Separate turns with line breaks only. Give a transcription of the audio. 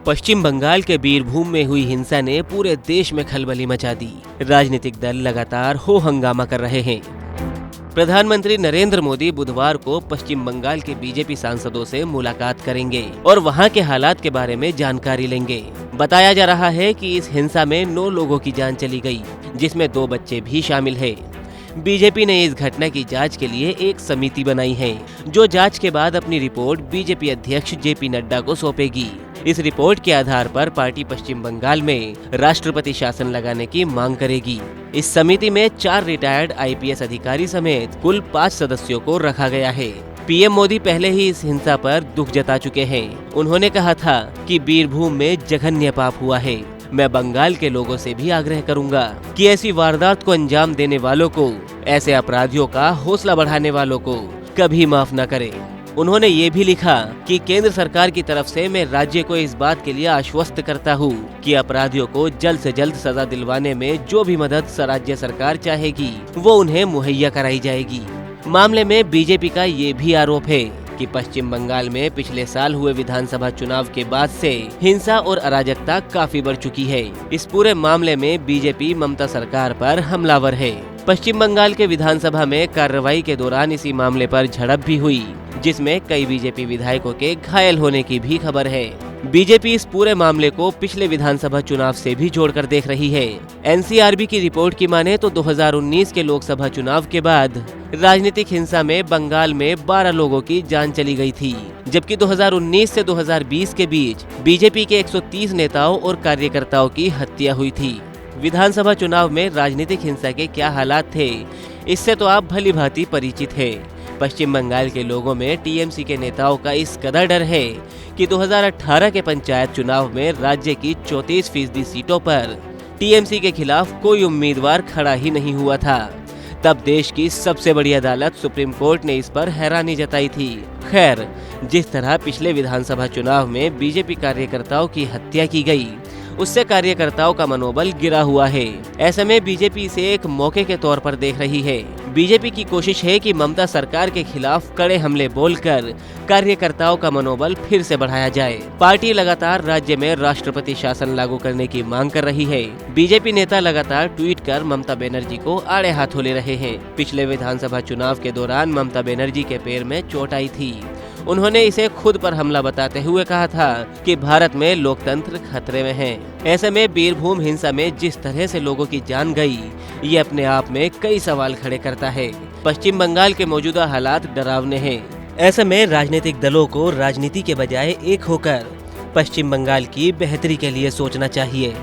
पश्चिम बंगाल के बीरभूम में हुई हिंसा ने पूरे देश में खलबली मचा दी। राजनीतिक दल लगातार हो हंगामा कर रहे हैं। प्रधानमंत्री नरेंद्र मोदी बुधवार को पश्चिम बंगाल के बीजेपी सांसदों से मुलाकात करेंगे और वहां के हालात के बारे में जानकारी लेंगे। बताया जा रहा है कि इस हिंसा में 9 लोगों की जान चली गई, जिसमें 2 बच्चे भी शामिल हैं। बीजेपी ने इस घटना की जांच के लिए एक समिति बनाई है, जो जांच के बाद अपनी रिपोर्ट बीजेपी अध्यक्ष जेपी नड्डा को सौंपेगी। इस रिपोर्ट के आधार पर पार्टी पश्चिम बंगाल में राष्ट्रपति शासन लगाने की मांग करेगी। इस समिति में 4 रिटायर्ड आईपीएस अधिकारी समेत कुल 5 सदस्यों को रखा गया है। पीएम मोदी पहले ही इस हिंसा पर दुख जता चुके हैं। उन्होंने कहा था कि बीरभूम में जघन्य पाप हुआ है। मैं बंगाल के लोगों से भी आग्रह करूंगा कि ऐसी वारदात को अंजाम देने वालों को, ऐसे अपराधियों का हौसला बढ़ाने वालों को कभी माफ न करें। उन्होंने ये भी लिखा कि केंद्र सरकार की तरफ से मैं राज्य को इस बात के लिए आश्वस्त करता हूँ कि अपराधियों को जल्द से जल्द सजा दिलवाने में जो भी मदद राज्य सरकार चाहेगी वो उन्हें मुहैया कराई जाएगी। मामले में बीजेपी का ये भी आरोप है कि पश्चिम बंगाल में पिछले साल हुए विधानसभा चुनाव के बाद से हिंसा और अराजकता काफी बढ़ चुकी है। इस पूरे मामले में बीजेपी ममता सरकार पर हमलावर है। पश्चिम बंगाल के विधानसभा में कार्रवाई के दौरान इसी मामले पर झड़प भी हुई, जिसमें कई बीजेपी विधायकों के घायल होने की भी खबर है। बीजेपी इस पूरे मामले को पिछले विधानसभा चुनाव से भी जोड़कर देख रही है। एनसीआरबी की रिपोर्ट की माने तो 2019 के लोकसभा चुनाव के बाद राजनीतिक हिंसा में बंगाल में 12 लोगों की जान चली गई थी, जबकि 2019 से 2020 के बीच बीजेपी के 130 नेताओं और कार्यकर्ताओं की हत्या हुई थी। विधानसभा चुनाव में राजनीतिक हिंसा के क्या हालात थे, इससे तो आप भली भांति परिचित हैं। पश्चिम बंगाल के लोगों में टीएमसी के नेताओं का इस कदर डर है कि 2018 के पंचायत चुनाव में राज्य की 34% सीटों पर टीएमसी के खिलाफ कोई उम्मीदवार खड़ा ही नहीं हुआ था। तब देश की सबसे बड़ी अदालत सुप्रीम कोर्ट ने इस पर हैरानी जताई थी। खैर, जिस तरह पिछले विधानसभा चुनाव में बीजेपी कार्यकर्ताओं की हत्या की गई, उससे कार्यकर्ताओं का मनोबल गिरा हुआ है। ऐसे में बीजेपी इसे एक मौके के तौर पर देख रही है। बीजेपी की कोशिश है कि ममता सरकार के खिलाफ कड़े हमले बोलकर कार्यकर्ताओं का मनोबल फिर से बढ़ाया जाए। पार्टी लगातार राज्य में राष्ट्रपति शासन लागू करने की मांग कर रही है। बीजेपी नेता लगातार ट्वीट कर ममता बनर्जी को आड़े हाथों ले रहे हैं। पिछले विधानसभा चुनाव के दौरान ममता बनर्जी के पैर में चोट आई थी। उन्होंने इसे खुद पर हमला बताते हुए कहा था कि भारत में लोकतंत्र खतरे में है। ऐसे में बीरभूम हिंसा में जिस तरह से लोगों की जान गई, ये अपने आप में कई सवाल खड़े करता है। पश्चिम बंगाल के मौजूदा हालात डरावने हैं। ऐसे में राजनीतिक दलों को राजनीति के बजाय एक होकर पश्चिम बंगाल की बेहतरी के लिए सोचना चाहिए।